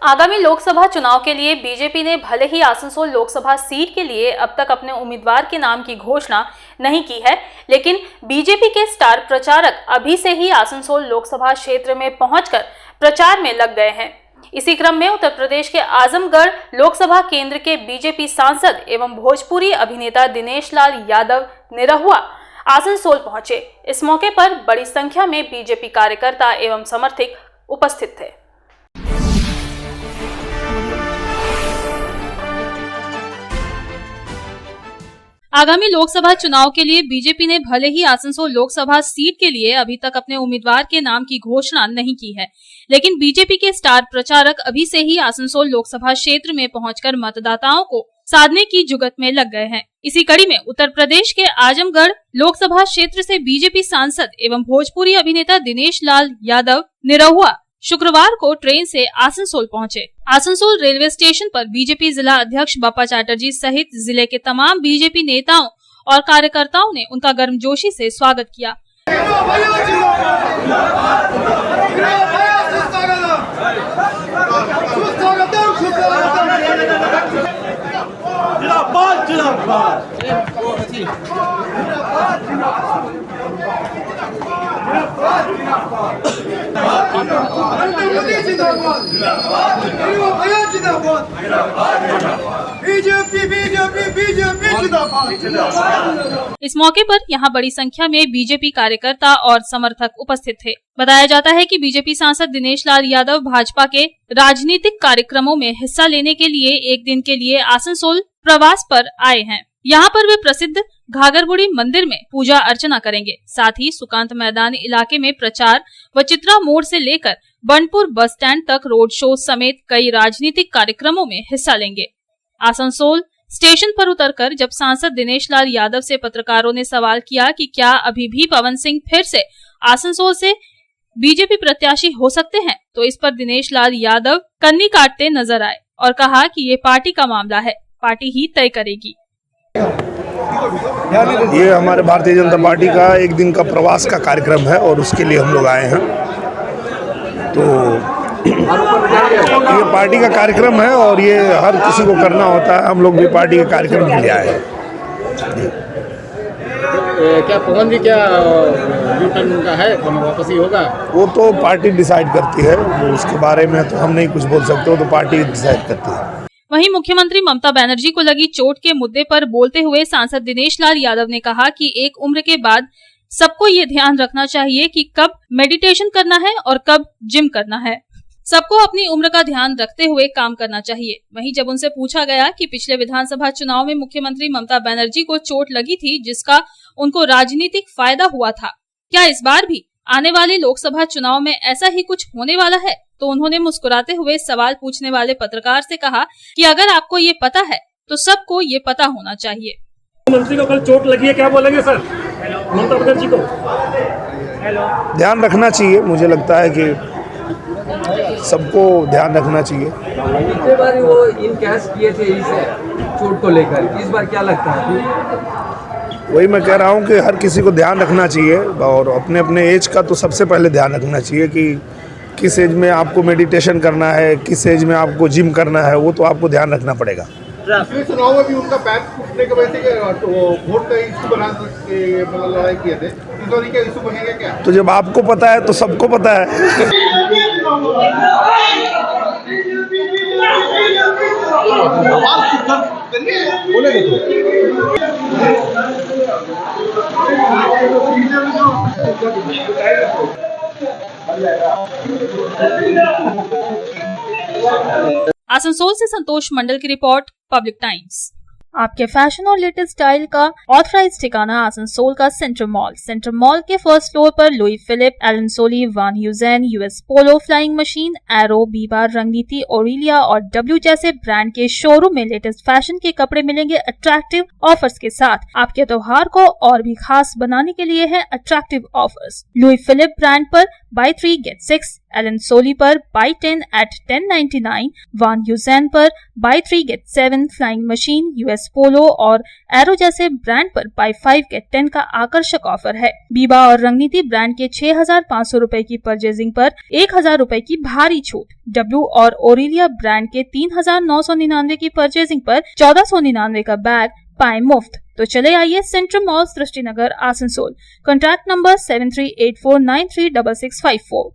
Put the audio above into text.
आगामी लोकसभा चुनाव के लिए बीजेपी ने भले ही आसनसोल लोकसभा सीट के लिए अब तक अपने उम्मीदवार के नाम की घोषणा नहीं की है, लेकिन बीजेपी के स्टार प्रचारक अभी से ही आसनसोल लोकसभा क्षेत्र में पहुंचकर प्रचार में लग गए हैं। इसी क्रम में उत्तर प्रदेश के आजमगढ़ लोकसभा केंद्र के बीजेपी सांसद एवं भोजपुरी अभिनेता दिनेश लाल यादव निरहुआ आसनसोल पहुंचे। इस मौके पर बड़ी संख्या में बीजेपी कार्यकर्ता एवं समर्थक उपस्थित थे। आगामी लोकसभा चुनाव के लिए बीजेपी ने भले ही आसनसोल लोकसभा सीट के लिए अभी तक अपने उम्मीदवार के नाम की घोषणा नहीं की है, लेकिन बीजेपी के स्टार प्रचारक अभी से ही आसनसोल लोकसभा क्षेत्र में पहुंचकर मतदाताओं को साधने की जुगत में लग गए हैं। इसी कड़ी में उत्तर प्रदेश के आजमगढ़ लोकसभा क्षेत्र से बीजेपी सांसद एवं भोजपुरी अभिनेता दिनेश लाल यादव निरहुआ शुक्रवार को ट्रेन से आसनसोल पहुंचे। आसनसोल रेलवे स्टेशन पर बीजेपी जिला अध्यक्ष बप्पा चैटर्जी सहित जिले के तमाम बीजेपी नेताओं और कार्यकर्ताओं ने उनका गर्मजोशी से स्वागत किया। इस मौके पर यहां बड़ी संख्या में बीजेपी कार्यकर्ता और समर्थक उपस्थित थे। बताया जाता है कि बीजेपी सांसद दिनेश लाल यादव भाजपा के राजनीतिक कार्यक्रमों में हिस्सा लेने के लिए एक दिन के लिए आसनसोल प्रवास पर आए हैं। यहाँ पर वे प्रसिद्ध घाघरबुड़ी मंदिर में पूजा अर्चना करेंगे। साथ ही सुकांत मैदान इलाके में प्रचार व चित्रा मोड़ से लेकर बनपुर बस स्टैंड तक रोड शो समेत कई राजनीतिक कार्यक्रमों में हिस्सा लेंगे। आसनसोल स्टेशन पर उतरकर जब सांसद दिनेश लाल यादव से पत्रकारों ने सवाल किया कि क्या अभी भी पवन सिंह फिर से आसनसोल से बीजेपी प्रत्याशी हो सकते हैं, तो इस पर दिनेश लाल यादव कन्नी काटते नजर आए और कहा कि ये पार्टी का मामला है, पार्टी ही तय करेगी। ये हमारे भारतीय जनता पार्टी का एक दिन का प्रवास का कार्यक्रम है और उसके लिए हम लोग आए हैं। तो ये पार्टी का कार्यक्रम है और ये हर किसी को करना होता है। हम लोग भी पार्टी के कार्यक्रम के लिए आए हैं। क्या पवन जी क्या रिटर्न उनका है, वापसी होगा? वो तो पार्टी डिसाइड करती है, उसके बारे में तो हम नहीं कुछ बोल सकते, वो तो पार्टी डिसाइड करती है। वहीं मुख्यमंत्री ममता बनर्जी को लगी चोट के मुद्दे पर बोलते हुए सांसद दिनेश लाल यादव ने कहा कि एक उम्र के बाद सबको ये ध्यान रखना चाहिए कि कब मेडिटेशन करना है और कब जिम करना है। सबको अपनी उम्र का ध्यान रखते हुए काम करना चाहिए। वहीं जब उनसे पूछा गया कि पिछले विधानसभा चुनाव में मुख्यमंत्री ममता बनर्जी को चोट लगी थी जिसका उनको राजनीतिक फायदा हुआ था, क्या इस बार भी आने वाले लोकसभा चुनाव में ऐसा ही कुछ होने वाला है, तो उन्होंने मुस्कुराते हुए सवाल पूछने वाले पत्रकार से कहा कि अगर आपको ये पता है तो सबको ये पता होना चाहिए। मंत्री को कल चोट लगी है, क्या बोलेंगे सर ममता बनर्जी को? ध्यान रखना चाहिए, मुझे लगता है कि सबको ध्यान रखना चाहिए। पिछले बार वो इनकैश किए थे इस चोट को लेकर, इस बार क्या लगता है? वही मैं कह रहा हूँ कि हर किसी को ध्यान रखना चाहिए और अपने अपने एज का तो सबसे पहले ध्यान रखना चाहिए कि किस एज में आपको मेडिटेशन करना है, किस एज में आपको जिम करना है, वो तो आपको ध्यान रखना पड़ेगा। पिछले चुनाव में भी उनका पैर फूटने की वजह से तो वोट का इशू बना के मतलब लड़ाई किए थे, इस बार क्या इशू बनेगा क्या? तो जब आपको पता है तो सबको पता है। आसनसोल से संतोष मंडल की रिपोर्ट, पब्लिक टाइम्स। आपके फैशन और लेटेस्ट स्टाइल का ऑथराइज ठिकाना आसनसोल का सेंट्रल मॉल। सेंट्रल मॉल के फर्स्ट फ्लोर पर Louis Philippe, Allen Solly, Van Heusen, US Polo, Flying Machine, Arrow, Biba, Rangneeti, Aurelia और डब्ल्यू जैसे ब्रांड के शोरूम में लेटेस्ट फैशन के कपड़े मिलेंगे अट्रैक्टिव ऑफर्स के साथ। आपके त्योहार को और भी खास बनाने के लिए है attractive offers. Louis Philippe brand पर बाय 3 get 6, एलन सोली पर बाई 10 at 1099, वान यूजैन पर by 3 get 7 flying machine, US Polo और एरो जैसे ब्रांड पर बाई 5 get 10 का आकर्षक ऑफर है। बीबा और रंगनीति ब्रांड के 6,500 रुपए की परचेजिंग पर 1,000 रुपए की भारी छूट। डब्ल्यू और ओरिलिया ब्रांड के 3,999 की परचेजिंग पर 1,499 का बैग पाए मुफ्त। तो चले आइए Central Mall Srishti Nagar Asansol. Contact number 7384936654।